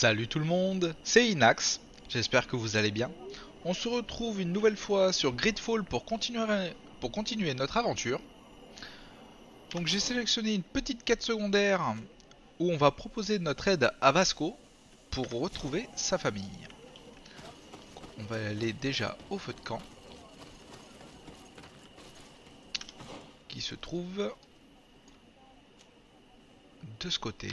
Salut tout le monde, c'est Inax, j'espère que vous allez bien. On se retrouve une nouvelle fois sur Gridfall pour continuer notre aventure. Donc j'ai sélectionné une petite quête secondaire où on va proposer notre aide à Vasco pour retrouver sa famille. On va aller déjà au feu de camp qui se trouve de ce côté.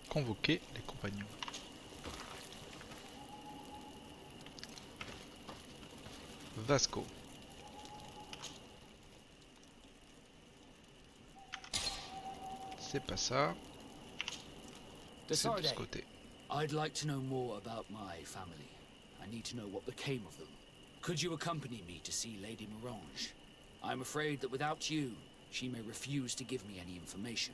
Convoquer les compagnons. Vasco. C'est pas ça, c'est de ce Desarde, côté. I'd like to know more about my family. I need to know what became of them. Could you accompany me to see Lady Morange? I'm afraid that without you, she may refuse to give me any information.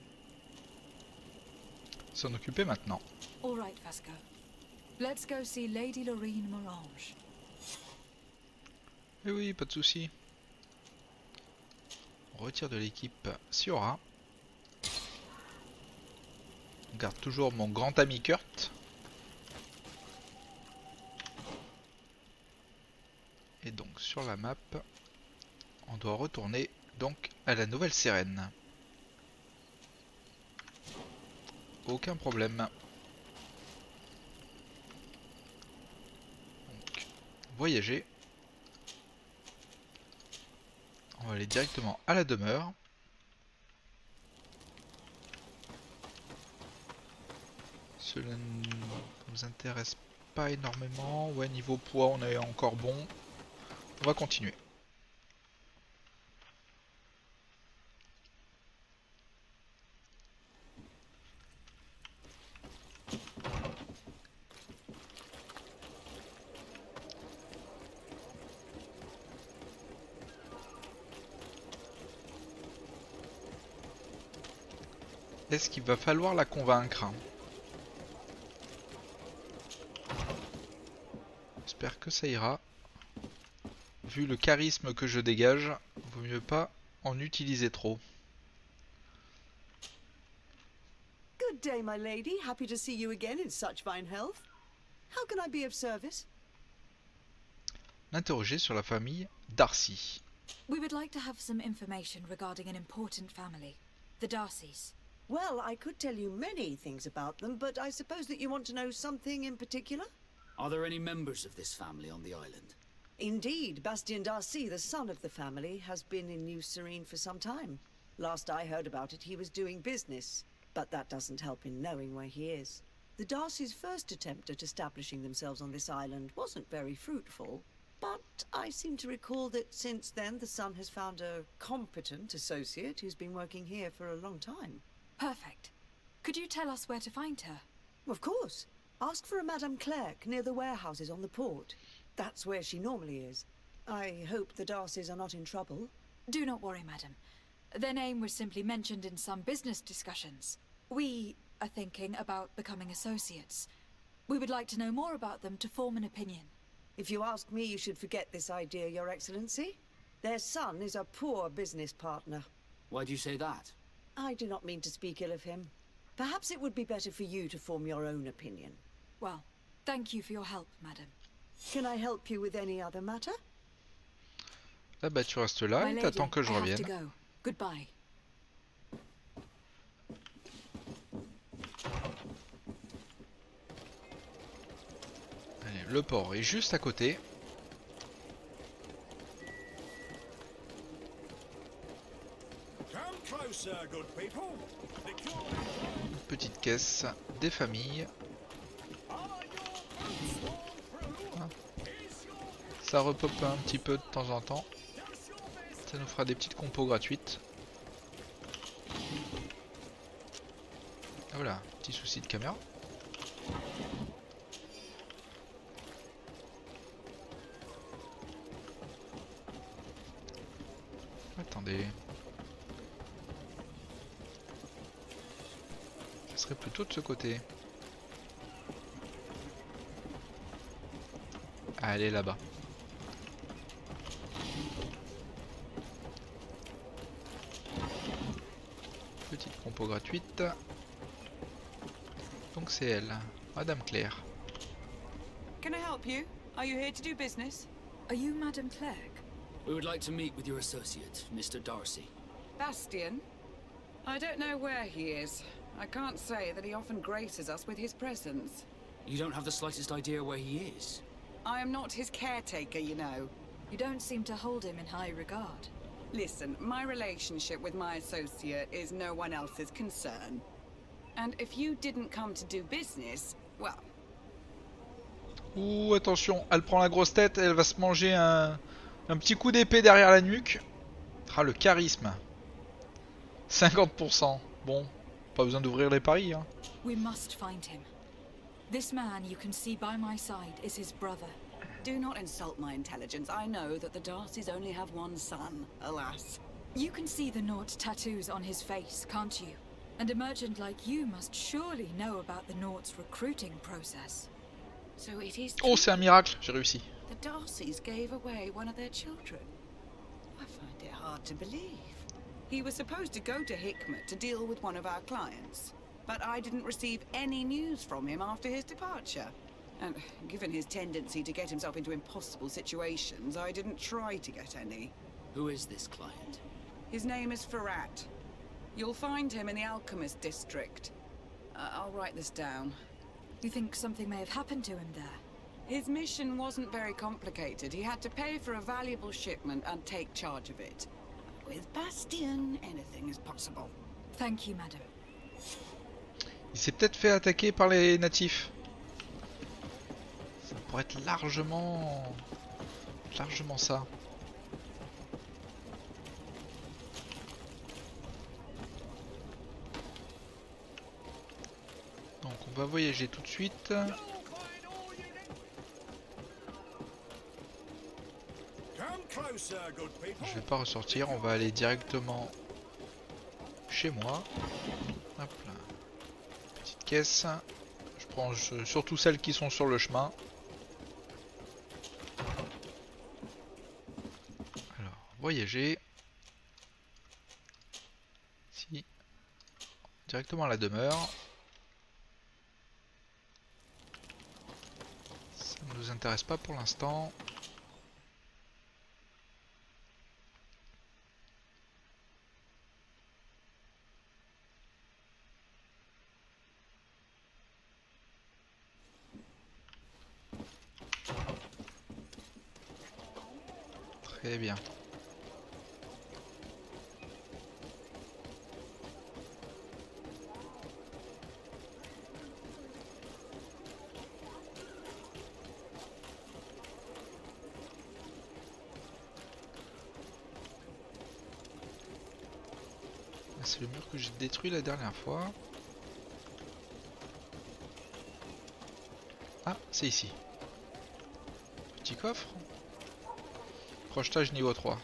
S'en occuper maintenant. All right, Vasco. Let's go see Lady Lorraine Morange. Eh oui, pas de souci. On retire de l'équipe Siora. On garde toujours mon grand ami Kurt. Et donc sur la map, on doit retourner donc à la nouvelle sirène. Aucun problème. Donc, voyager. On va aller directement à la demeure. Cela ne nous intéresse pas énormément. Ouais, niveau poids, on est encore bon. On va continuer. Est-ce qu'il va falloir la convaincre? J'espère que ça ira. Vu le charisme que je dégage, vaut mieux pas en utiliser trop. Good day, my lady. Happy to see you again in such fine health. How can I be of service? L'interroger sur la famille Darcy. We would like to have some information regarding an important family, the Darcys. Well, I could tell you many things about them, but I suppose that you want to know something in particular? Are there any members of this family on the island? Indeed, Bastien Darcy, the son of the family, has been in New Serene for some time. Last I heard about it, he was doing business, but that doesn't help in knowing where he is. The Darcys' first attempt at establishing themselves on this island wasn't very fruitful, but I seem to recall that since then the son has found a competent associate who's been working here for a long time. Perfect. Could you tell us where to find her? Of course. Ask for a Madame Clerc near the warehouses on the port. That's where she normally is. I hope the Darcys are not in trouble. Do not worry, madam. Their name was simply mentioned in some business discussions. We are thinking about becoming associates. We would like to know more about them to form an opinion. If you ask me, you should forget this idea, Your Excellency. Their son is a poor business partner. Why do you say that? I do not mean to speak ill of him. Perhaps it would be better for you to form your own opinion. Well, thank you for your help, madam. Can I help you with any other matter? Ah bah tu restes là My et lady, t'attends que je I have to revienne. go. Goodbye. Allez, le port est juste à côté. Une petite caisse, des familles. Ah. Ça repop un petit peu de temps en temps. Ça nous fera des petites compos gratuites. Ah voilà, petit souci de caméra. Attendez. Ce serait plutôt de ce côté. Allez là-bas. Petite compo gratuite. Donc c'est elle, Madame Claire. Can I help you? Are you here to do business? Are you Madame Clegg? We would like to meet with your associate, Mr. Darcy. Bastian? I don't know where he is. I can't say that he often graces us with his presence. You don't have the slightest idea where he is? I am not his caretaker, you know. You don't seem to hold him in high regard. Listen, my relationship with my associate is no one else's concern. And if you didn't come to do business, well... Ouh, attention, elle prend la grosse tête, elle va se manger un petit coup d'épée derrière la nuque. Ah, le charisme. 50%. Bon, pas besoin d'ouvrir les paris, hein. We must find him. This man you can see by my side is his brother. Do not insult my intelligence. I know that the Darcys only have one son, alas. You can see the Naught tattoos on his face, can't you? And a merchant like you must surely know about the Naught's recruiting process. So it is Oh, c'est un miracle, j'ai réussi. the Darcys gave away one of their children. I find it hard to believe. He was supposed to go to Hikmet to deal with one of our clients, but I didn't receive any news from him after his departure. And given his tendency to get himself into impossible situations, I didn't try to get any. Who is this client? His name is Farrat. You'll find him in the Alchemist district. I'll write this down. You think something may have happened to him there? His mission wasn't very complicated. He had to pay for a valuable shipment and take charge of it. With Bastian, anything is possible. Thank you, madam. Il s'est peut-être fait attaquer par les natifs. Ça pourrait être largement ça. Donc on va voyager tout de suite. Je vais pas ressortir, on va aller directement chez moi. Hop là. Petite caisse. Je prends surtout celles qui sont sur le chemin. Alors, voyager. Si. Directement à la demeure. Ça ne nous intéresse pas pour l'instant. Très bien. C'est le mur que j'ai détruit la dernière fois. Ah, c'est ici. Petit coffre. Crochetage niveau 3.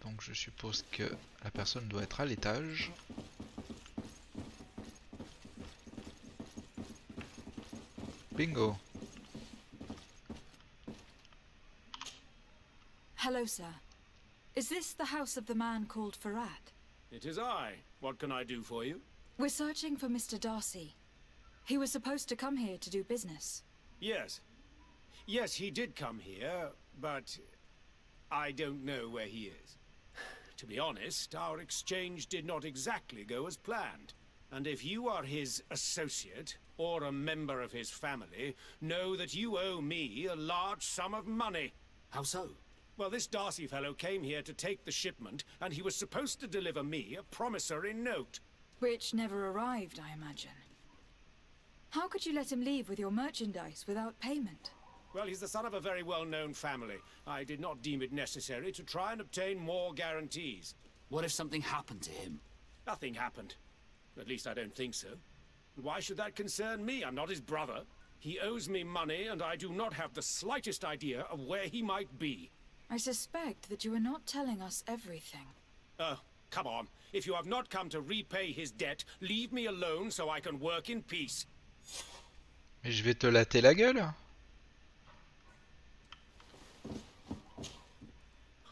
Donc je suppose que la personne doit être à l'étage. Bingo. Hello, sir. Is this the house of the man called Farrat? It is I. What can I do for you? We're searching for Mr. Darcy. He was supposed to come here to do business. Yes. Yes, he did come here, but I don't know where he is. To be honest, our exchange did not exactly go as planned. And if you are his associate, or a member of his family, know that you owe me a large sum of money. How so? Well, this Darcy fellow came here to take the shipment, and he was supposed to deliver me a promissory note. Which never arrived, I imagine. How could you let him leave with your merchandise without payment? Well, he's the son of a very well-known family. I did not deem it necessary to try and obtain more guarantees. What if something happened to him? Nothing happened. At least I don't think so. Why should that concern me? I'm not his brother. He owes me money, and I do not have the slightest idea of where he might be. I suspect that you are not telling us everything. Oh, come on. If you have not come to repay his debt, leave me alone so I can work in peace. Mais je vais te latter la gueule.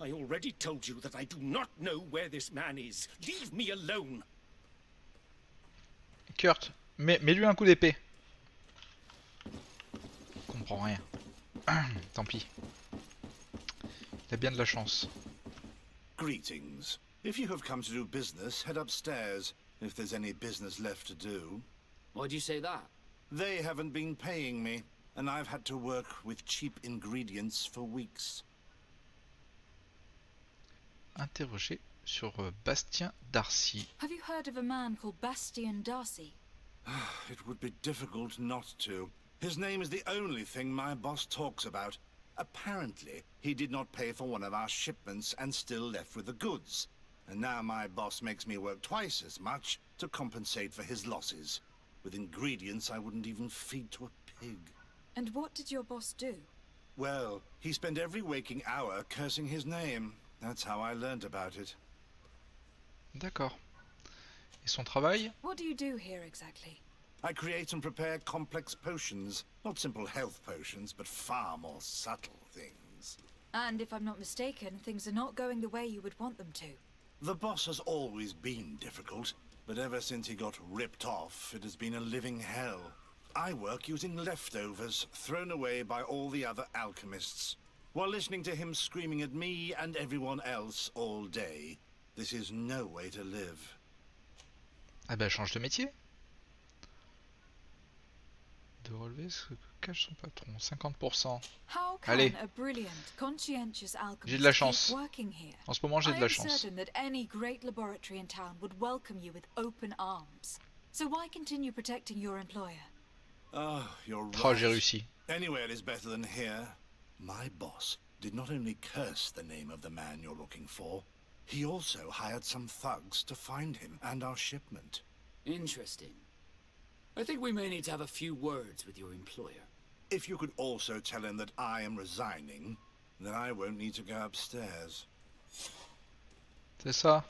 I already told you that I do not know where this man is. Leave me alone. Kurt, mets-lui un coup d'épée. Je comprends rien. Tant pis. Il a bien de la chance. Greetings. If you have come to do business, head upstairs, if there's any business left to do. Why'd you say that? They haven't been paying me, and I've had to work with cheap ingredients for weeks. Interrogé sur Bastien Darcy. Have you heard of a man called Bastian Darcy? It would be difficult not to. His name is the only thing my boss talks about. Apparently, he did not pay for one of our shipments and still left with the goods. And now my boss makes me work twice as much to compensate for his losses. With ingredients I wouldn't even feed to a pig. And what did your boss do? Well, he spent every waking hour cursing his name. That's how I learned about it. D'accord. Et son travail? What do you do here exactly? I create and prepare complex potions. Not simple health potions, but far more subtle things. And if I'm not mistaken, things are not going the way you would want them to. The boss has always been difficult, but ever since he got ripped off, it has been a living hell. I work using leftovers thrown away by all the other alchemists, while listening to him screaming at me and everyone else all day. This is no way to live. Ah bah change de métier. De relever ce que cache son patron. 50%. How can Allez. a brilliant, conscientious alchemist J'ai de la keep chance. working here? En ce moment j'ai I de la am chance. certain that any great laboratory in town would welcome you with open arms. So why continue protecting your employer? Oh, you're right. Oh, j'ai réussi. Anywhere is better than here. My boss did not only curse the name of the man you're looking for, he also hired some thugs to find him and our shipment. Interesting. I think we may need to have a few words with your employer. If you could also tell him that I am resigning, then I won't need to go upstairs. C'est ça.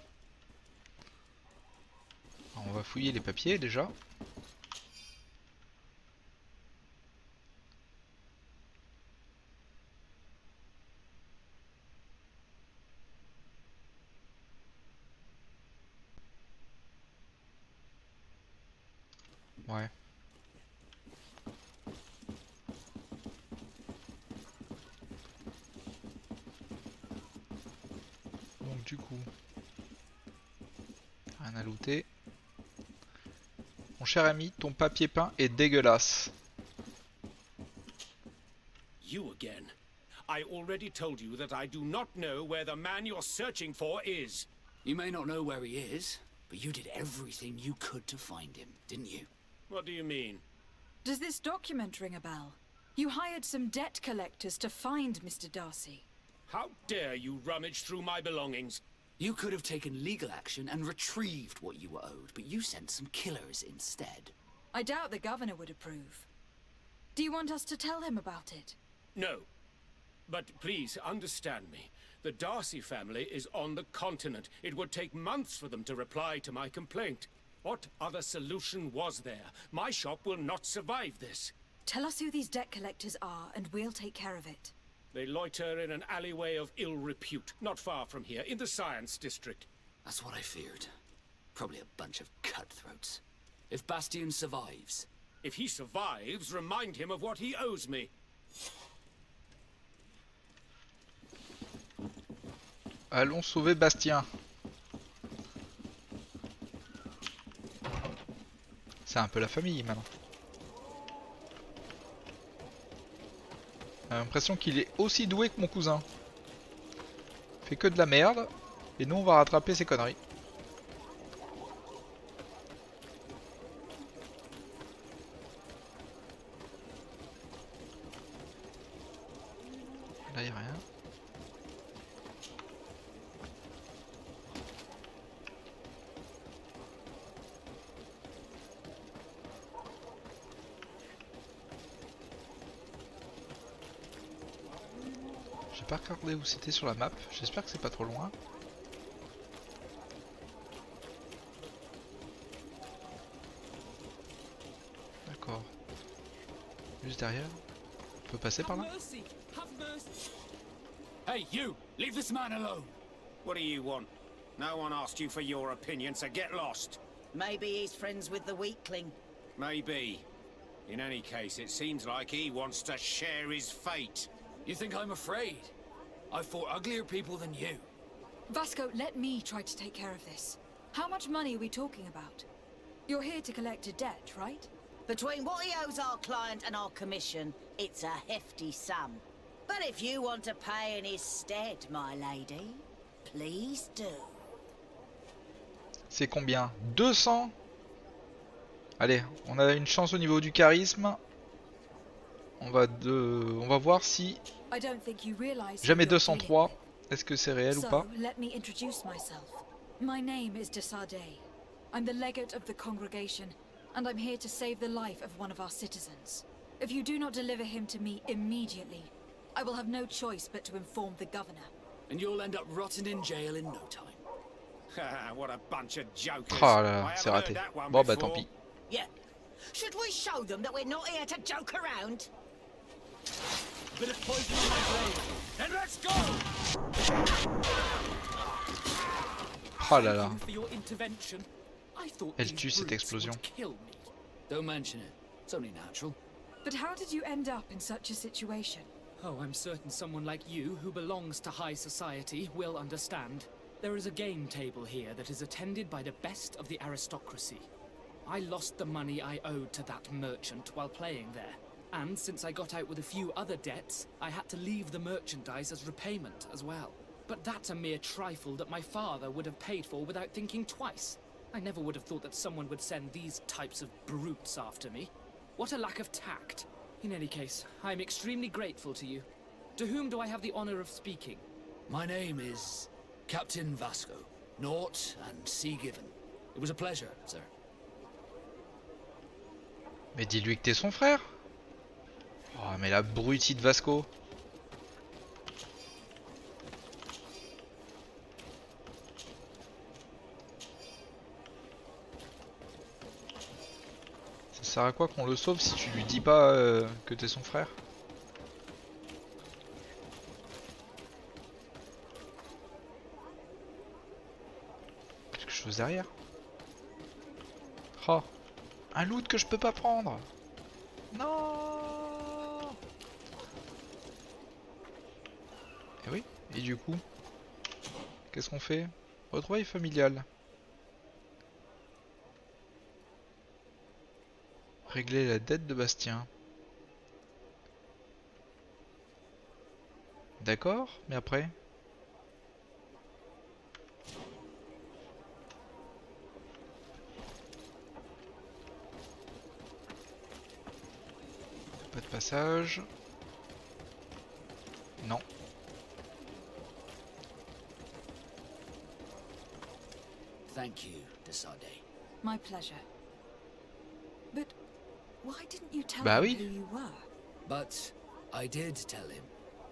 Alors, on va fouiller les papiers déjà. Ouais. Donc du coup, rien à looter. Mon cher ami, ton papier peint est dégueulasse. You again. I already told you that I do not know where the man you're searching for is. You may not know where he is, but you did everything you could to find him, didn't you? What do you mean? Does this document ring a bell? You hired some debt collectors to find Mr. Darcy. How dare you rummage through my belongings? You could have taken legal action and retrieved what you were owed, but you sent some killers instead. I doubt the governor would approve. Do you want us to tell him about it? No. But please understand me. The Darcy family is on the continent. It would take months for them to reply to my complaint. What other solution was there? My shop will not survive this. Tell us who these debt collectors are, and we'll take care of it. They loiter in an alleyway of ill repute, not far from here, in the Science District. That's what I feared. Probably a bunch of cutthroats. If Bastian survives... If he survives, remind him of what he owes me. Allons sauver Bastien. C'est un peu la famille maintenant. J'ai l'impression qu'il est aussi doué que mon cousin. Il fait que de la merde. Et nous on va rattraper ses conneries. Là y'a rien. pas regardé où c'était sur la map. J'espère que c'est pas trop loin. D'accord. Juste derrière. On peut passer par là? Hey, you! Leave this man alone! What do you want? No one asked you for your opinion, so get lost. Maybe he's friends with the weakling. Maybe. In any case, it seems like he wants to share his fate. You think I'm afraid? I've fought uglier people than you. Vasco, let me try to take care of this. How much money are we talking about? You're here to collect a debt, right? Between what he owes our client and our commission, it's a hefty sum. But if you want to pay in his stead, my lady, please do. C'est combien? 200? Allez, on a une chance au niveau du charisme. On va voir si... I don't think you realize Jamais who you're dealing 203. Est-ce que c'est réel ou pas? So, let me introduce myself. My name is Desardet. I'm the legate of the congregation, and I'm here to save the life of one of our citizens. If you do not deliver him to me immediately, I will have no choice but to inform the governor. And you'll end up rotting in jail in no time. What a bunch of jokers. Oh là là, I c'est haven't raté. heard that one Bon bah before. tant pis. Yeah. Should we show them that we're not here to joke around? Bit of poison in my blade. Then let's go! Oh là là. Thank you for your intervention. I thought Elle these tue cette brutes explosion. would kill me. Don't mention it. It's only natural. But how did you end up in such a situation? Oh, I'm certain someone like you, who belongs to high society, will understand. There is a game table here that is attended by the best of the aristocracy. I lost the money I owed to that merchant while playing there. And since I got out with a few other debts, I had to leave the merchandise as repayment as well. But that's a mere trifle that my father would have paid for without thinking twice. I never would have thought that someone would send these types of brutes after me. What a lack of tact. In any case, I am extremely grateful to you. To whom do I have the honor of speaking? My name is Captain Vasco. Naught and Sea Given. It was a pleasure, sir. Mais dis-lui que t'es son frère. Oh mais la brutie de Vasco. Ça sert à quoi qu'on le sauve si tu lui dis pas que t'es son frère? Quelque chose derrière. Oh, un loot que je peux pas prendre. Non. Et oui, et du coup, qu'est-ce qu'on fait? Retrouvailles familiales. Régler la dette de Bastien. D'accord, mais après? Pas de passage. Non. Thank you, Desardet. My pleasure. But why didn't you tell Bah him oui. who you were? But I did tell him.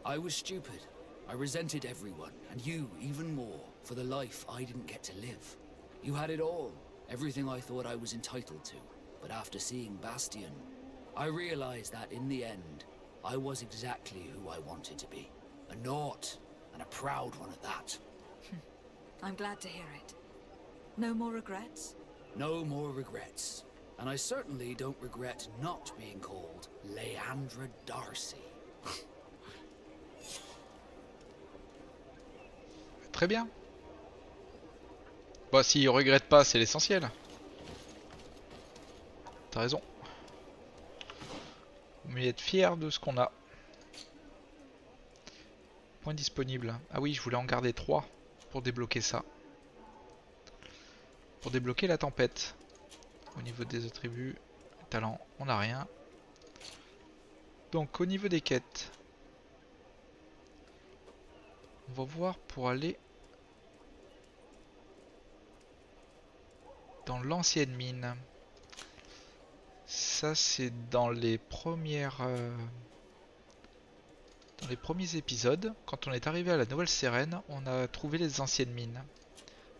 I was stupid. I resented everyone, and you even more, for the life I didn't get to live. You had it all, everything I thought I was entitled to. But after seeing Bastion, I realized that in the end, I was exactly who I wanted to be. A naught, and a proud one at that. I'm glad to hear it. No more regrets? No more regrets. And I certainly don't regret not being called Leandra Darcy. Très bien. Bah s'il regrette pas, c'est l'essentiel. T'as raison. Mais être fier de ce qu'on a. Points disponibles. Ah oui, je voulais en garder 3 pour débloquer ça. Pour débloquer la tempête. Au niveau des attributs, talent, on n'a rien. Donc au niveau des quêtes, on va voir pour aller dans l'ancienne mine. Ça c'est dans les premières Dans les premiers épisodes, quand on est arrivé à la Nouvelle Sérène, on a trouvé les anciennes mines.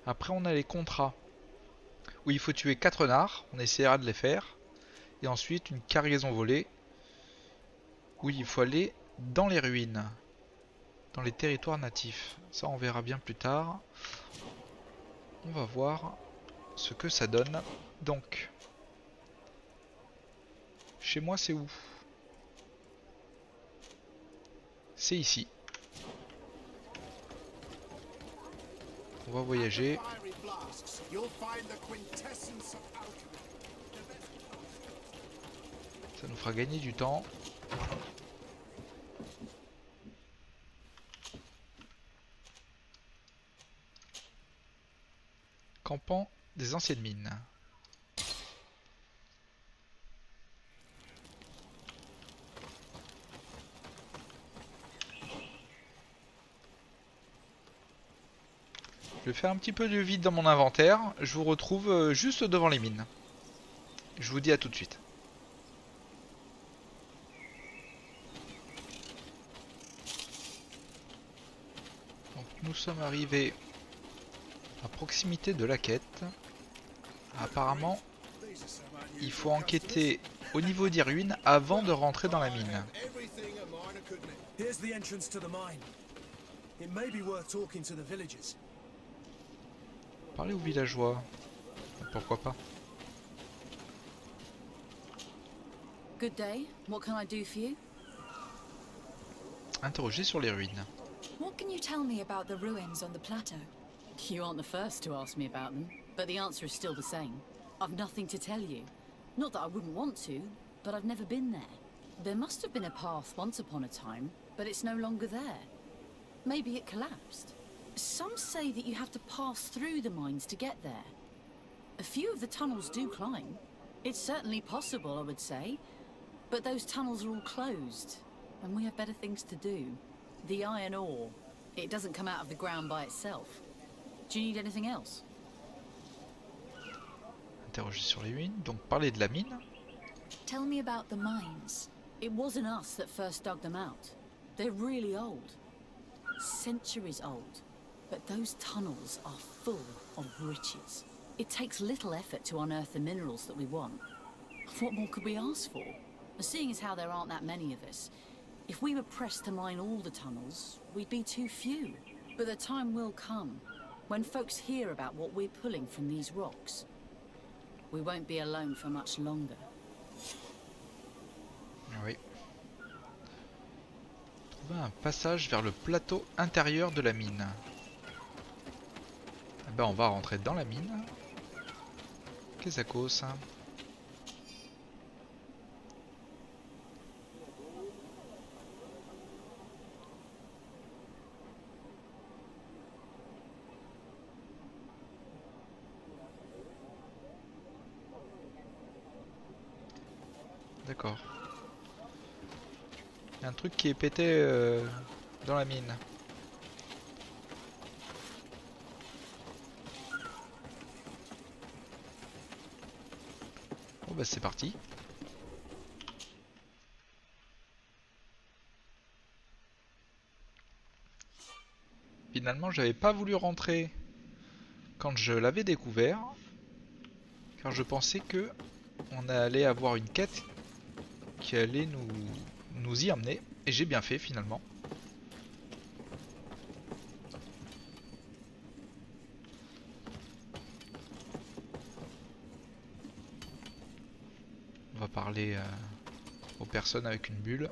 Après on a les contrats, où il faut tuer 4 renards, on essaiera de les faire. Et ensuite une cargaison volée, où il faut aller dans les ruines, dans les territoires natifs. Ça on verra bien plus tard. On va voir ce que ça donne. Donc, chez moi c'est où? C'est ici. On va voyager. Ça nous fera gagner du temps. Campement des anciennes mines. Je vais faire un petit peu de vide dans mon inventaire. Je vous retrouve juste devant les mines. Je vous dis à tout de suite. Donc nous sommes arrivés à proximité de la quête. Apparemment, il faut enquêter au niveau des ruines avant de rentrer dans la mine. Parler aux villageois. Pourquoi pas? Good day. What can I do for you? Interroger sur les ruines. What can you tell me about the ruins on the plateau? You aren't the first to ask me about them, but the answer is still the same. I've nothing to tell you. Not that I wouldn't want to, but I've never been there. There must have been a path once upon a time, but it's no longer there. Maybe it collapsed. Some say that you have to pass through the mines to get there. A few of the tunnels do climb. It's certainly possible, I would say. But those tunnels are all closed, and we have better things to do. The iron ore, it doesn't come out of the ground by itself. Do you need anything else? Interroger sur les ruines, donc parler de la mine. Tell me about the mines. It wasn't us that first dug them out. They're really old. Centuries old. But those tunnels are full of riches. It takes little effort to unearth the minerals that we want. What more could we ask for? Seeing as how there aren't that many of us, if we were pressed to mine all the tunnels, we'd be too few. But the time will come, when folks hear about what we're pulling from these rocks. We won't be alone for much longer. Oui. Trouver un passage vers le plateau intérieur de la mine. Eh ben on va rentrer dans la mine. Qu'est-ce que ça cause ça? D'accord. Il y a un truc qui est pété dans la mine. Bon bah c'est parti. Finalement j'avais pas voulu rentrer quand je l'avais découvert, car je pensais que on allait avoir une quête qui allait nous y amener, et j'ai bien fait finalement. On va parler aux personnes avec une bulle.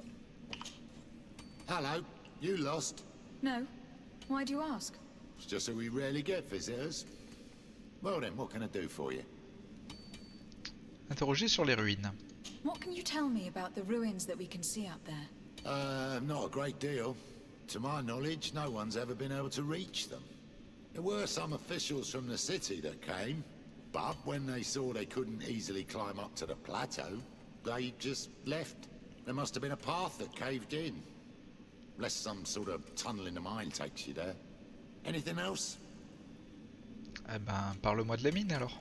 Hello, you lost? No. Why do you ask? It's just that we rarely get visitors. Well then, what can I do for you? Interroger sur les ruines. What can you tell me about the ruins that we can see up there? Not a great deal. To my knowledge, no one's ever been able to reach them. There were some officials from the city that came, but when they saw they couldn't easily climb up to the plateau, they just left. There must have been a path that caved in. Unless some sort of tunnel in the mine takes you there. Anything else? Eh ben, parle-moi de la mine alors.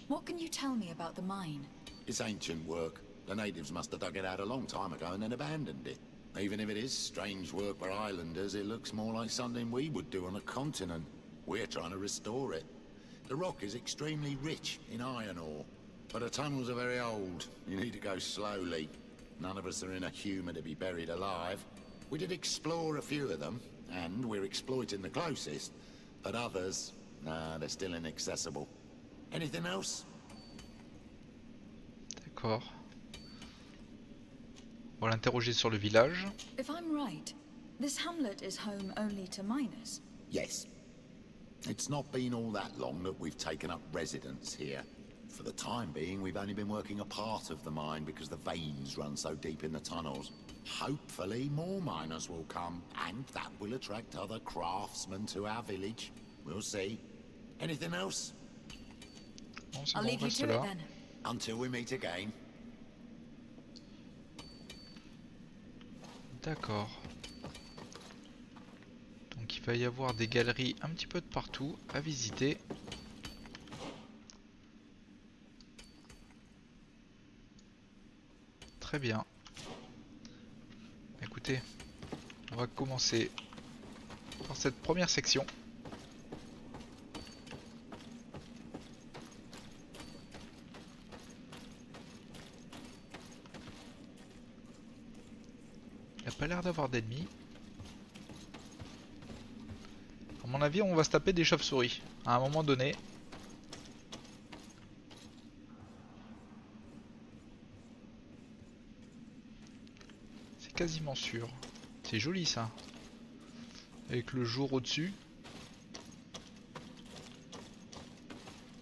What can you tell me about the mine? It's ancient work. The natives must have dug it out a long time ago and then abandoned it. Even if it is strange work for islanders, it looks more like something we would do on a continent. We're trying to restore it. The rock is extremely rich in iron ore, but the tunnels are very old. You need to go slowly. None of us are in a humour to be buried alive. We did explore a few of them, and we're exploiting the closest. But others, nah, they're still inaccessible. Anything else? D'accord. On va l'interroger sur le village. If I'm right, this hamlet is home only to miners. Yes. It's not been all that long that we've taken up residence here. For the time being, we've only been working a part of the mine because the veins run so deep in the tunnels. Hopefully, more miners will come, and that will attract other craftsmen to our village. We'll see. Anything else? Bon, c'est I'll bon, leave you reste to là. it then. Until we meet again. D'accord. Donc il va y avoir des galeries un petit peu de partout à visiter. Très bien. Écoutez, on va commencer par cette première section. Il n'y a pas l'air d'avoir d'ennemis. À mon avis, on va se taper des chauves-souris à un moment donné. C'est quasiment sûr. C'est joli ça. Avec le jour au-dessus.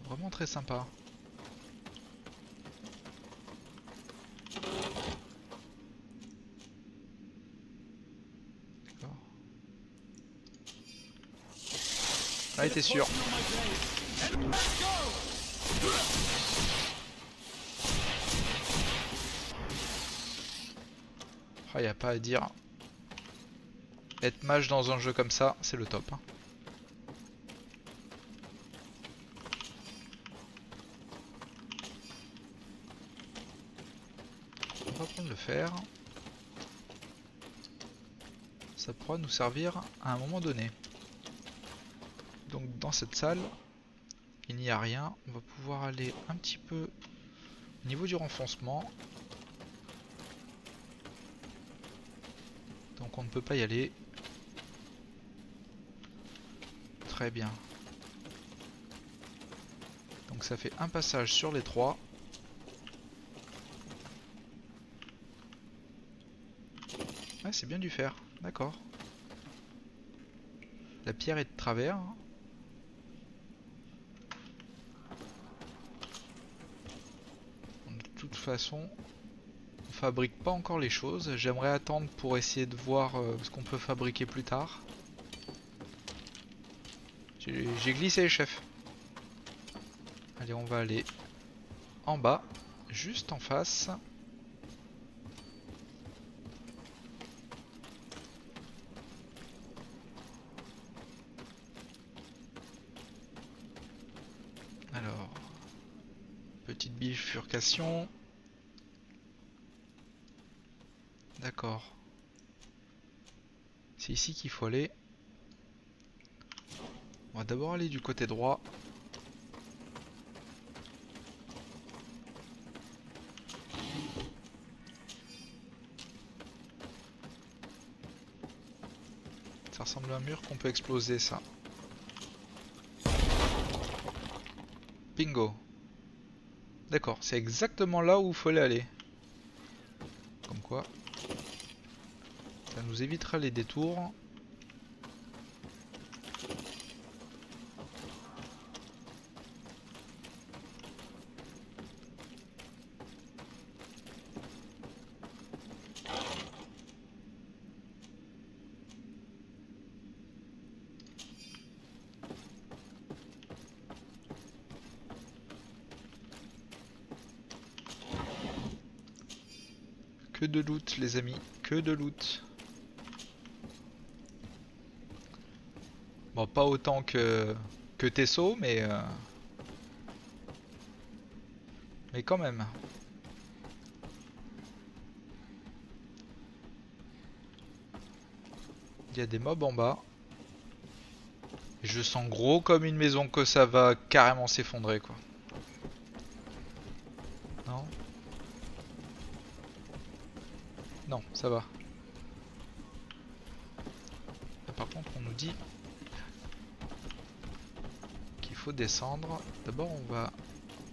Vraiment très sympa. D'accord. Ah, t'es sûr. Ah, y a pas à dire. Être mage dans un jeu comme ça, c'est le top. Hein. On va prendre le fer. Ça pourra nous servir à un moment donné. Donc dans cette salle, il n'y a rien. On va pouvoir aller un petit peu au niveau du renfoncement. Donc on ne peut pas y aller. Très bien. Donc ça fait un passage sur les trois. Ah, c'est bien du fer, d'accord. La pierre est de travers. De toute façon, on fabrique pas encore les choses. J'aimerais attendre pour essayer de voir ce qu'on peut fabriquer plus tard. J'ai glissé, chef. Allez, on va aller en bas, juste en face. Alors, petite bifurcation. D'accord. C'est ici qu'il faut aller. On va d'abord aller du côté droit. Ça ressemble à un mur qu'on peut exploser, ça. Bingo. D'accord, c'est exactement là où il fallait aller. Comme quoi, ça nous évitera les détours. Que de loot, les amis, que de loot. Bon, pas autant que Tesso, mais quand même. Il y a des mobs en bas. Et je sens gros comme une maison que ça va carrément s'effondrer quoi. Non? Non, ça va. Là, par contre, on nous dit qu'il faut descendre. D'abord, on va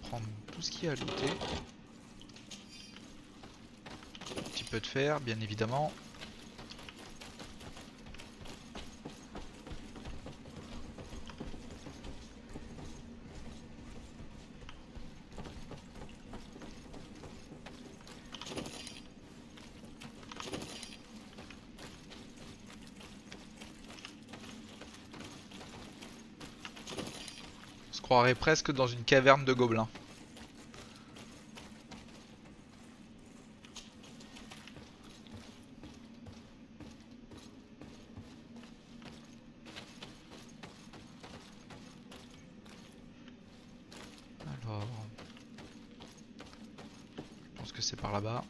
prendre tout ce qui est à looter. Un petit peu de fer, bien évidemment. On se croirait presque dans une caverne de gobelins. Alors, je pense que c'est par là-bas.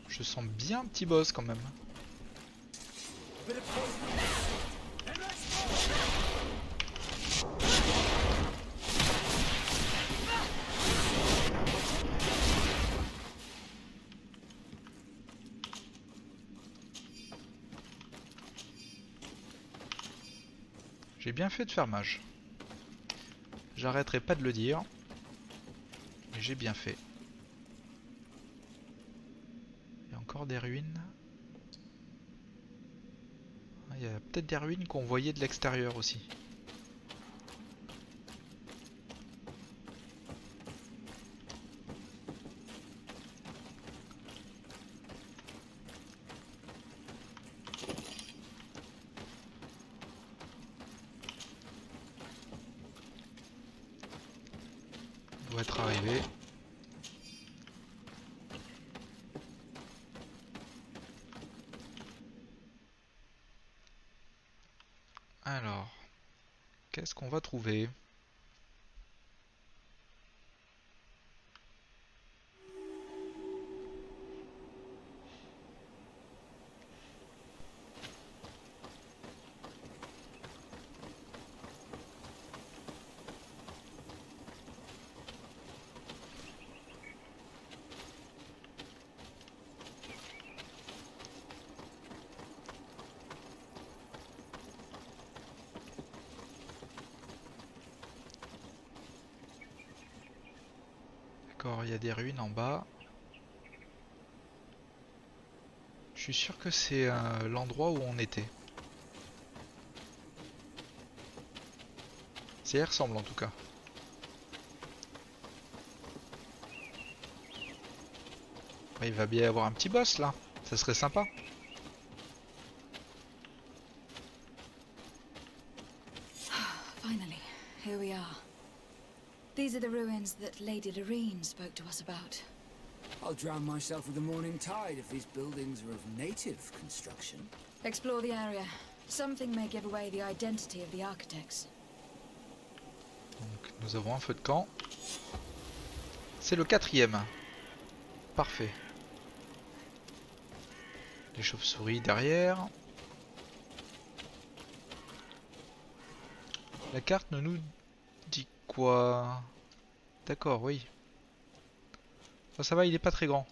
Je sens bien un petit boss quand même. J'ai bien fait de faire mage. J'arrêterai pas de le dire. Mais j'ai bien fait. Il y a encore des ruines. Il y a peut-être des ruines qu'on voyait de l'extérieur aussi. On doit être arrivé. Alors, qu'est-ce qu'on va trouver? D'accord, il y a des ruines en bas. Je suis sûr que c'est l'endroit où on était. Ça y ressemble en tout cas. Il va bien y avoir un petit boss là, ça serait sympa. Finally, here we are. These are the ruins that Lady Lorene spoke to us about. I'll drown myself with the morning tide if these buildings are of native construction. Explore the area. Something may give away the identity of the architects. Donc, nous avons un feu de camp. C'est le 4e. Parfait. Les chauves-souris derrière. La carte ne nous dit quoi? D'accord, oui. Oh, ça va, il est pas très grand.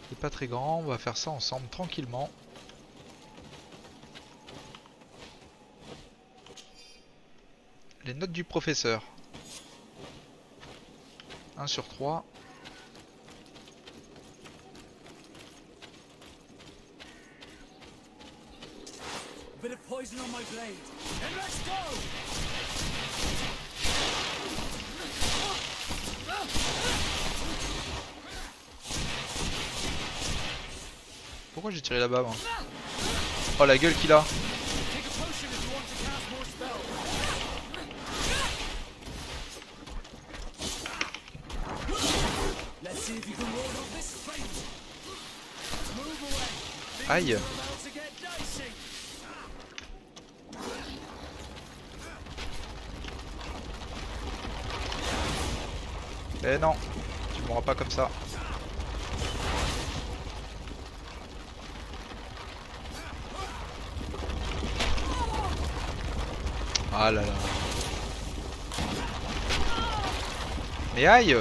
Il est pas très grand, on va faire ça ensemble tranquillement. Les notes du professeur. 1 sur 3. Bit of poison on my blade. And let's go! Pourquoi j'ai tiré là-bas moi? Oh la gueule qu'il a! Aïe! Eh non, tu mourras pas comme ça. Ah là là. Mais aïe!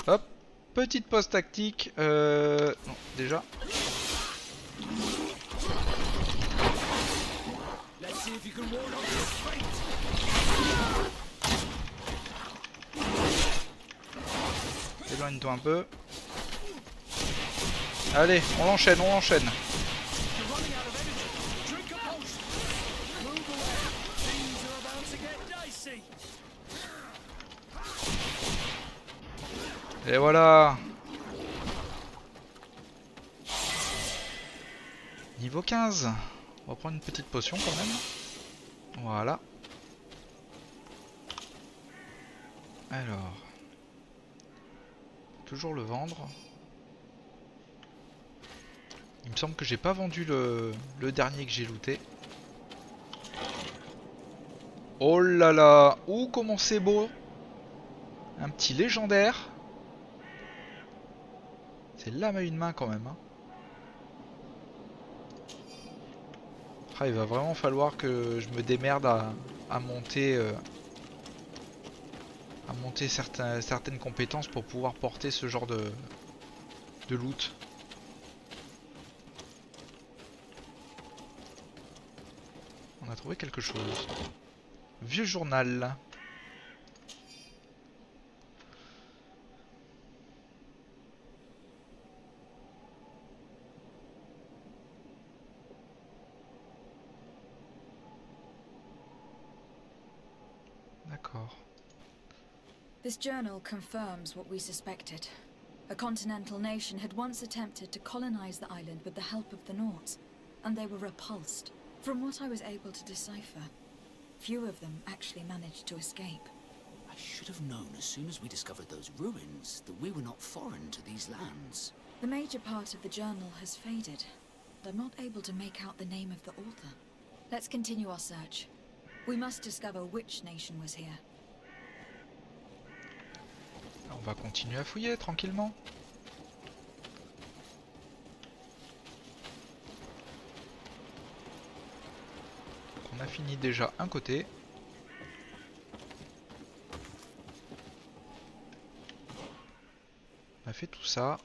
Hop, petite pause tactique. Non, déjà. Éloigne-toi un peu. Allez, on l'enchaîne, on l'enchaîne. Et voilà. Niveau 15. On va prendre une petite potion quand même. Voilà. Alors. Toujours le vendre. Il me semble que j'ai pas vendu le dernier que j'ai looté. Oh là là. Ouh, comment c'est beau. Un petit légendaire. C'est lame à une main quand même. Hein. Ah, il va vraiment falloir que je me démerde à monter, certaines compétences pour pouvoir porter ce genre de loot. On a trouvé quelque chose. Vieux journal. D'accord. This journal confirms what we suspected. A continental nation had once attempted to colonize the island with the help of the Nords, and they were repulsed. From what I was able to decipher, few of them actually managed to escape. I should have known as soon as we discovered those ruins that we were not foreign to these lands. The major part of the journal has faded, but I'm not able to make out the name of the author. Let's continue our search. We must discover which nation was here. On va continuer à fouiller tranquillement. On a fini déjà un côté. On a fait tout ça.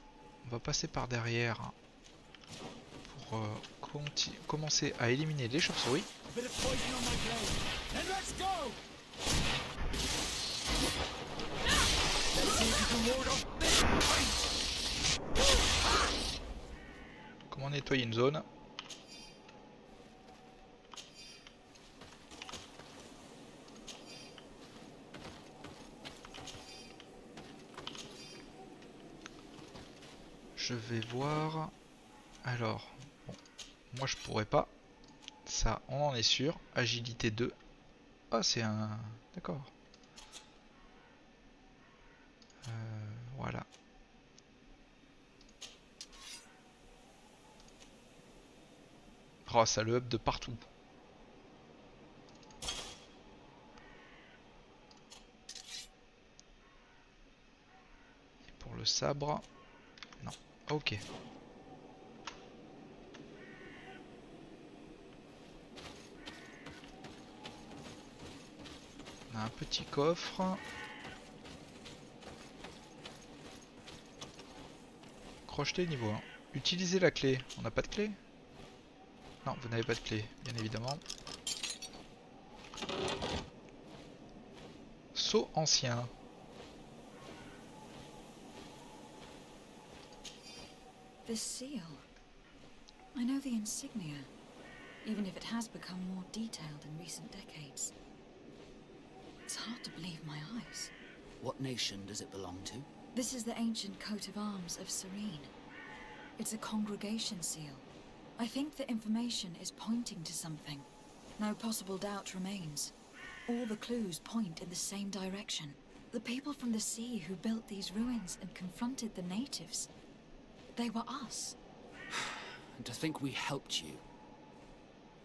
On va passer par derrière pour commencer à éliminer les chauves-souris. Comment nettoyer une zone? Je vais voir. Alors, bon, moi je pourrais pas. Ça, on en est sûr. Agilité 2. Ah, c'est un... D'accord. Voilà. Oh, ça le up de partout. Et pour le sabre... Non. Ok. On a un petit coffre. Crocheter niveau 1. Utilisez la clé. On n'a pas de clé? Non, vous n'avez pas de clé, bien évidemment. Sceau ancien. This seal. I know the insignia, even if it has become more detailed in recent decades. It's hard to believe my eyes. What nation does it belong to? This is the ancient coat of arms of Serene. It's a congregation seal. I think the information is pointing to something. No possible doubt remains. All the clues point in the same direction. The people from the sea who built these ruins and confronted the natives. They were us. and to think we helped you.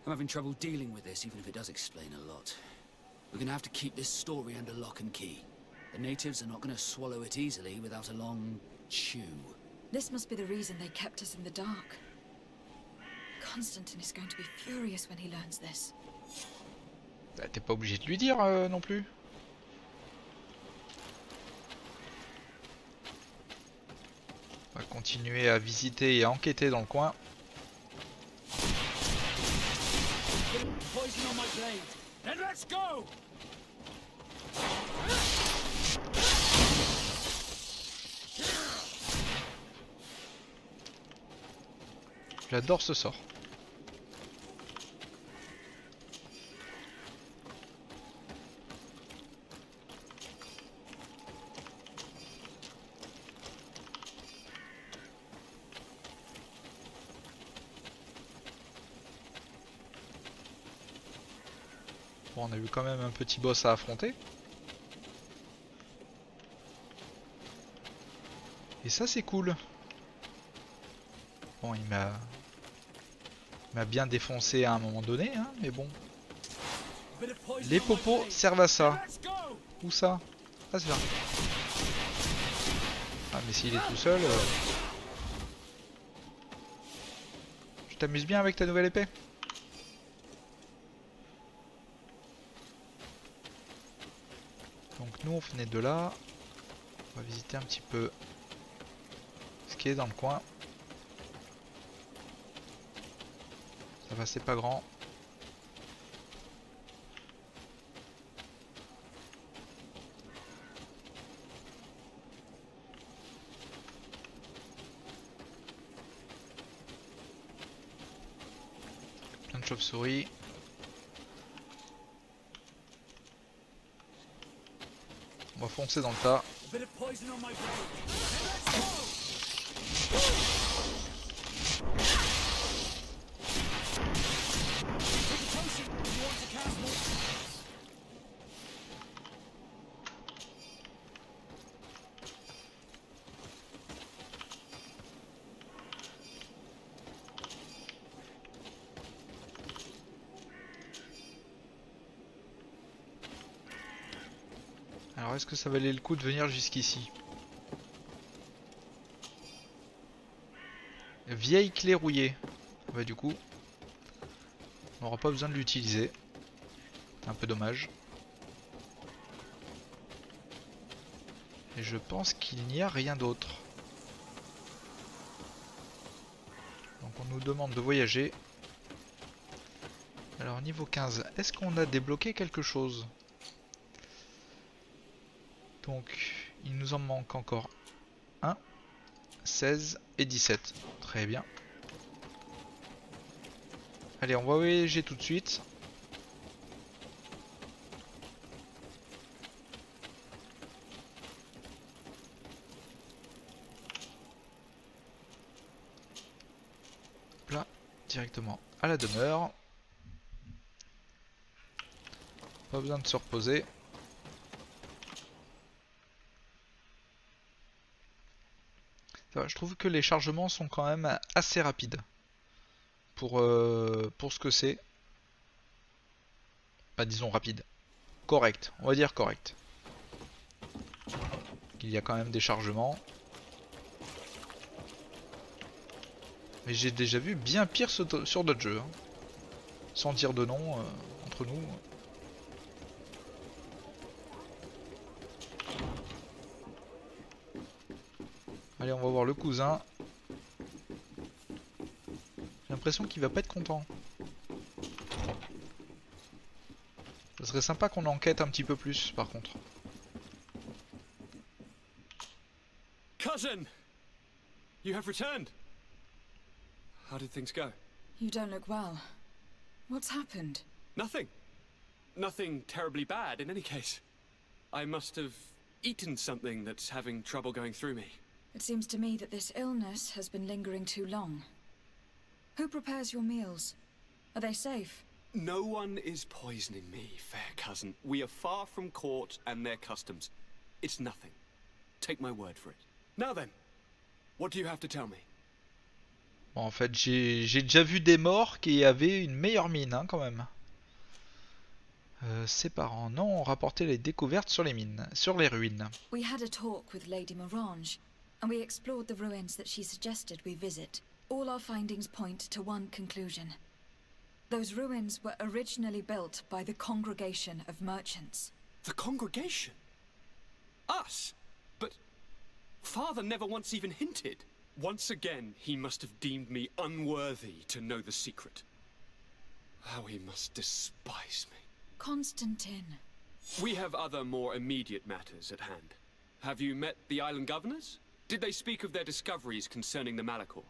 I'm having trouble dealing with this, even if it does explain a lot. We're gonna have to keep this story under lock and key. The natives are not gonna swallow it easily without a long chew. This must be the reason they kept us in the dark. Constantine is going to be furious when he learns this. T'es pas obligé de lui dire non plus. On va continuer à visiter et à enquêter dans le coin. Poison on my blade. Then let's go! J'adore ce sort. Bon, on a eu quand même un petit boss à affronter. Et ça c'est cool. Bon, il m'a bien défoncé à un moment donné, hein, mais bon. Les popos servent à ça. Où ça? Ah, c'est là. Ah, mais s'il est tout seul... Tu t'amuses bien avec ta nouvelle épée? Donc nous on venait de là. On va visiter un petit peu ce qui est dans le coin. Ça va, c'est pas grand. Plein de chauves-souris. On va foncer dans le tas. Alors est-ce que ça valait le coup de venir jusqu'ici? Vieille clé rouillée. Bah du coup, on n'aura pas besoin de l'utiliser. C'est un peu dommage. Et je pense qu'il n'y a rien d'autre. Donc on nous demande de voyager. Alors niveau 15, est-ce qu'on a débloqué quelque chose? Donc il nous en manque encore 1, 16 et 17. Très bien. Allez, on va voyager tout de suite. Là, directement à la demeure. Pas besoin de se reposer. Ça va, je trouve que les chargements sont quand même assez rapides. Pour ce que c'est. Pas disons rapide. Correct, on va dire correct. Il y a quand même des chargements. Mais j'ai déjà vu bien pire sur d'autres jeux. Hein. Sans dire de nom entre nous. Allez, on va voir le cousin. J'ai l'impression qu'il va pas être content. Ça serait sympa qu'on enquête un petit peu plus, par contre. Cousin! You have returned. How did things go? You don't look well. What's happened? Nothing. Nothing terribly bad in any case. I must have eaten something that's having trouble going through me. It seems to me that this illness has been lingering too long. Who prepares your meals? Are they safe? No one is poisoning me, fair cousin. We are far from court and their customs. It's nothing. Take my word for it. Now then, what do you have to tell me? Bon, en fait, j'ai déjà vu des morts qui avaient une meilleure mine, hein, quand même. Ses parents, non, ont rapporté les découvertes sur les mines, sur les ruines. We had a talk with Lady Morange, and we explored the ruins that she suggested we visit. All our findings point to one conclusion. Those ruins were originally built by the Congregation of Merchants. The Congregation? Us? But Father never once even hinted. Once again, he must have deemed me unworthy to know the secret. How he must despise me. Constantine. We have other more immediate matters at hand. Have you met the island governors? Did they speak of their discoveries concerning the Malachor?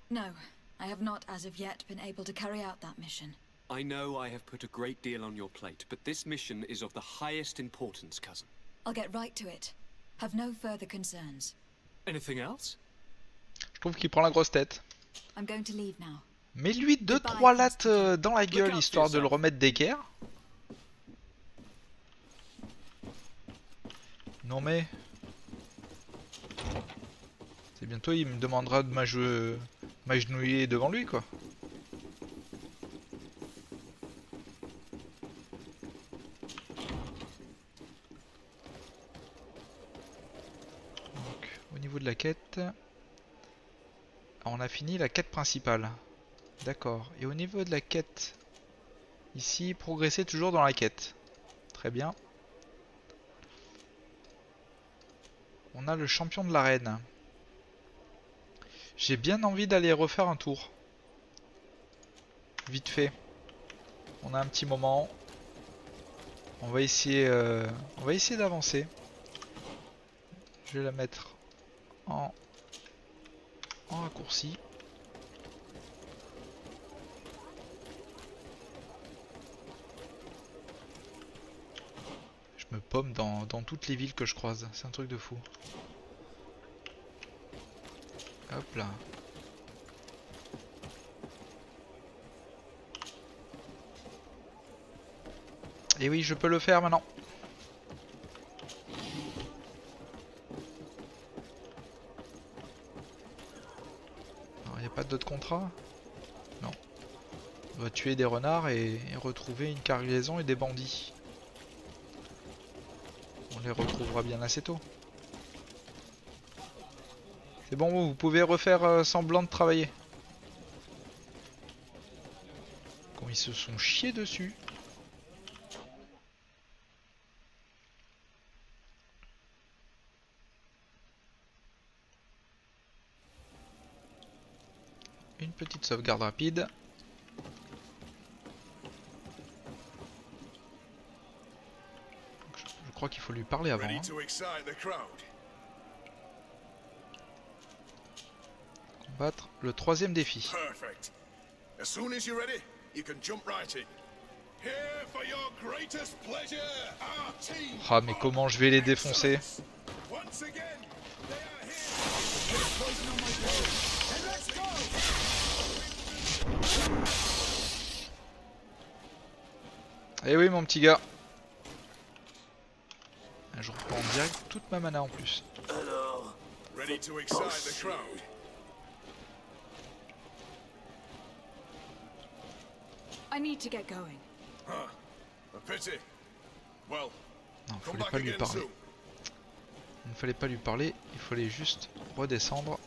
No, I have not as of yet been able to carry out that mission. I know I have put a great deal on your plate, but this mission is of the highest importance, cousin. I'll get right to it. Have no further concerns. Anything else? Je trouve qu'il prend la grosse tête. I'm going to leave now. Mets-lui 2-3 lattes dans la gueule, histoire de le remettre d'équerre. Non mais... C'est bientôt, il me demandera de m'agenouiller devant lui, quoi. Donc, au niveau de la quête... on a fini la quête principale. D'accord. Et au niveau de la quête... Ici, progresser toujours dans la quête. Très bien. On a le champion de l'arène. J'ai bien envie d'aller refaire un tour. Vite fait. On a un petit moment. On va essayer d'avancer. Je vais la mettre en raccourci. Je me paume dans toutes les villes que je croise. C'est un truc de fou. Hop là. Et oui, je peux le faire maintenant. Alors, il n'y a pas d'autres contrats? Non. On va tuer des renards et retrouver une cargaison et des bandits. On les retrouvera bien assez tôt. C'est bon, vous pouvez refaire semblant de travailler. Comme ils se sont chiés dessus. Une petite sauvegarde rapide. Je crois qu'il faut lui parler avant. Hein. Combattre le troisième défi. Ah mais comment je vais les défoncer? Eh oui mon petit gars. Je reprends en direct toute ma mana en plus. I need to get going. Non, il fallait pas lui parler. Il ne fallait pas lui parler, il fallait juste redescendre.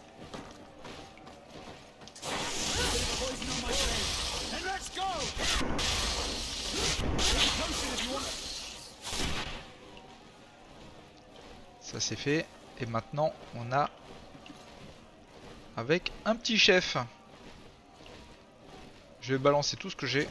Ça c'est fait. Et maintenant on a avec un petit chef. Je vais balancer tout ce que j'ai.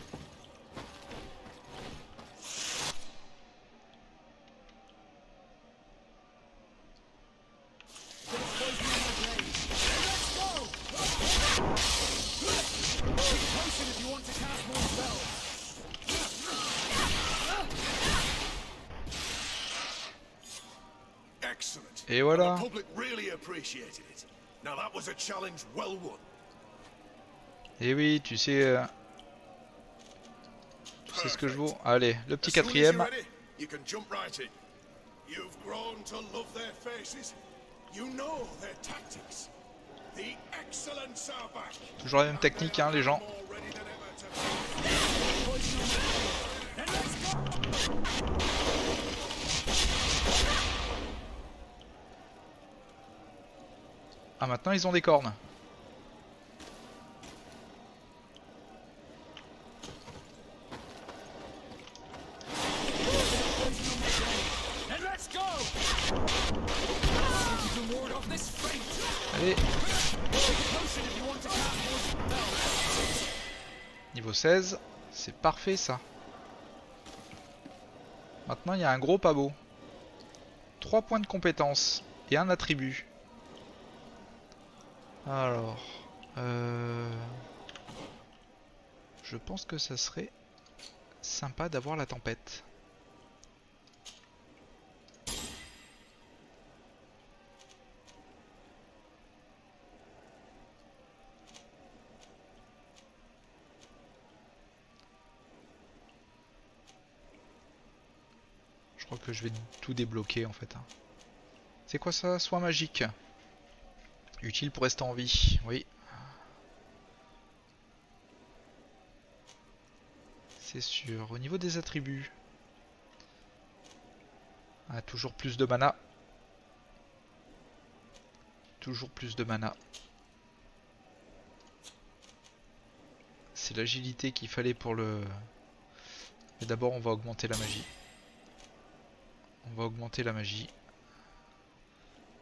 Et voilà. Et oui, tu sais ce que je vaux. Allez, le petit quatrième. Toujours la même technique, hein, les gens. Ah, maintenant ils ont des cornes. Allez. Niveau 16, c'est parfait ça. Maintenant il y a un gros pavot. 3 points de compétence et un attribut. Alors, je pense que ça serait sympa d'avoir la tempête. Je crois que je vais tout débloquer en fait. C'est quoi ça? Soin magique. Utile pour rester en vie, oui. C'est sûr. Au niveau des attributs. Ah, toujours plus de mana. Toujours plus de mana. C'est l'agilité qu'il fallait pour le... Mais d'abord on va augmenter la magie. On va augmenter la magie.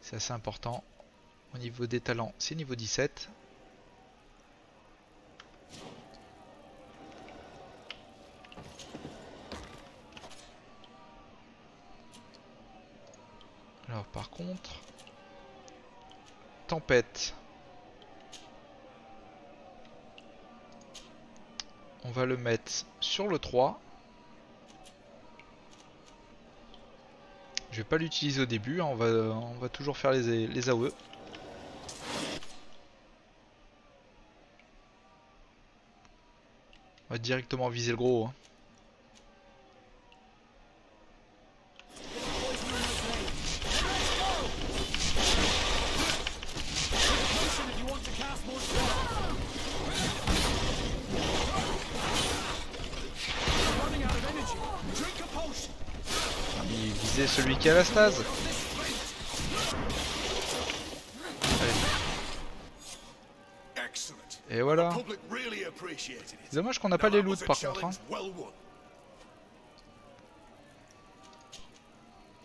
C'est assez important. Au niveau des talents, c'est niveau 17. Alors par contre, tempête. On va le mettre sur le 3. Je vais pas l'utiliser au début, hein, on va toujours faire les AOE. On va directement viser le gros. Hein. Viser celui qui a la stase. Et voilà. C'est dommage qu'on n'a pas les loots par contre. Hein.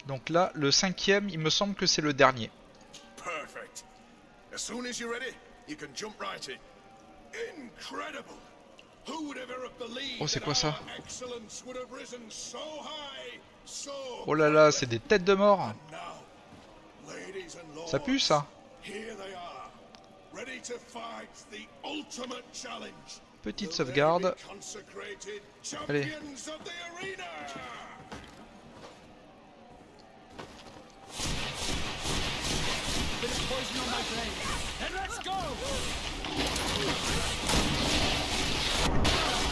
Donc là, le 5e, il me semble que c'est le dernier. Oh, c'est quoi ça? Oh là là, c'est des têtes de mort. Ça pue ça. Petite sauvegarde. Allez.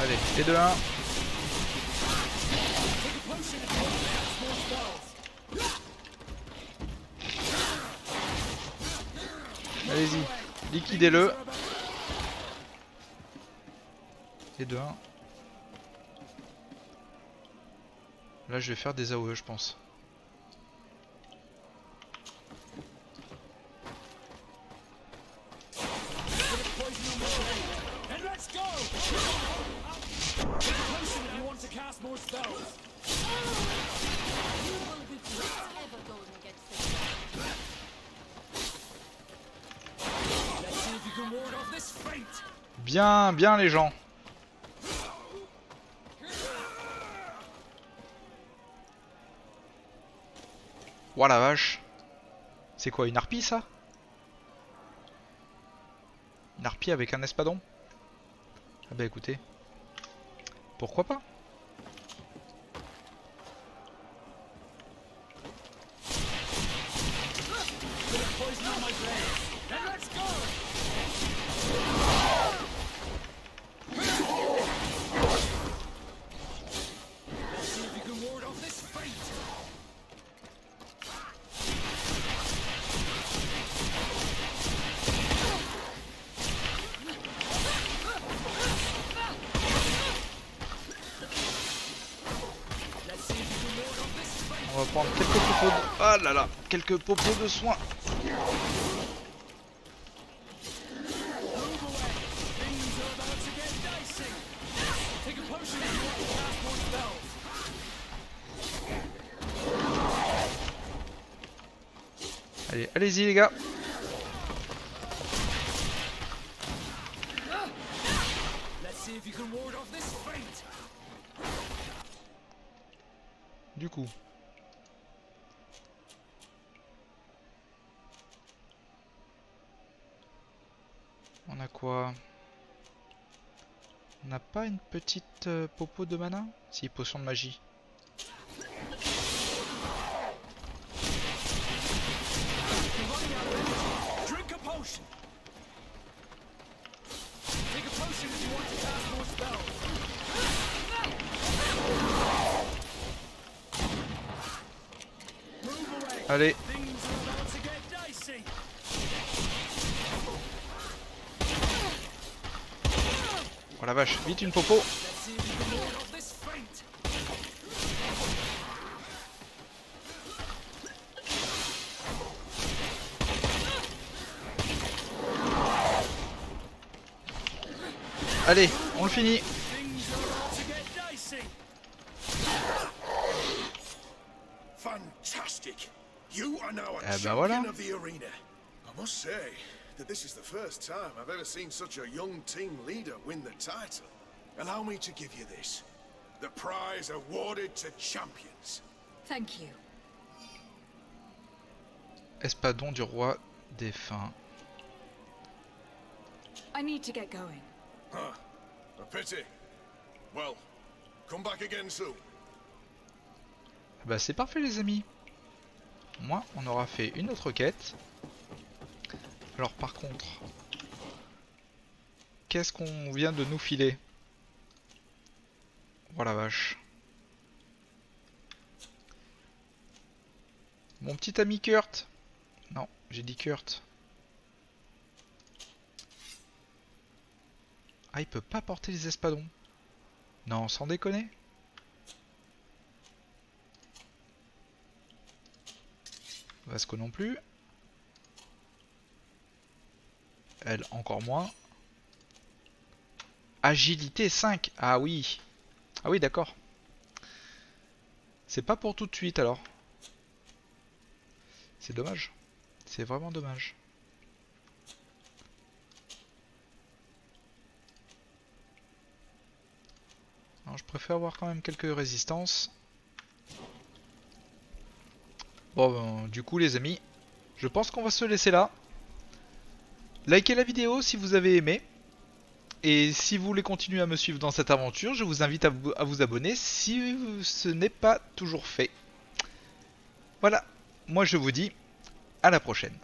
Allez, T2-1. Allez-y, liquidez-le. T2-1. Là, je vais faire des AOE, je pense. Bien, bien les gens. Ouah la vache. C'est quoi, une harpie ça? Une harpie avec un espadon? Ah bah écoutez. Pourquoi pas? va prendre quelques popos de... Ah là là, quelques popos de soins. Allez, allez-y les gars. Du coup. On a quoi? On n'a pas une petite popo de mana? Si, potion de magie. Allez. Oh la vache, vite une popo. Allez, on le finit. Fantastic! You are now a Eh ben champion voilà. of the arena. I must say that this is the first time I've ever seen such a young team leader win the title. Allow me to give you this. The prize awarded to champions. Thank you. Espadon du roi défunt. I need to get going. Huh. A pity. Well, come back again soon. Bah c'est parfait les amis. Au moins on aura fait une autre quête. Alors par contre, qu'est-ce qu'on vient de nous filer? Oh la vache. Mon petit ami Kurt. Non, j'ai dit Kurt. Ah, il peut pas porter les espadons. Non, sans déconner. Vasco non plus. Elle encore moins. Agilité 5. Ah oui. Ah oui, d'accord. C'est pas pour tout de suite alors. C'est dommage. C'est vraiment dommage. Alors, je préfère avoir quand même quelques résistances. Bon, ben, du coup les amis, je pense qu'on va se laisser là. Likez la vidéo si vous avez aimé. Et si vous voulez continuer à me suivre dans cette aventure, je vous invite à vous abonner si ce n'est pas toujours fait. Voilà, moi je vous dis à la prochaine.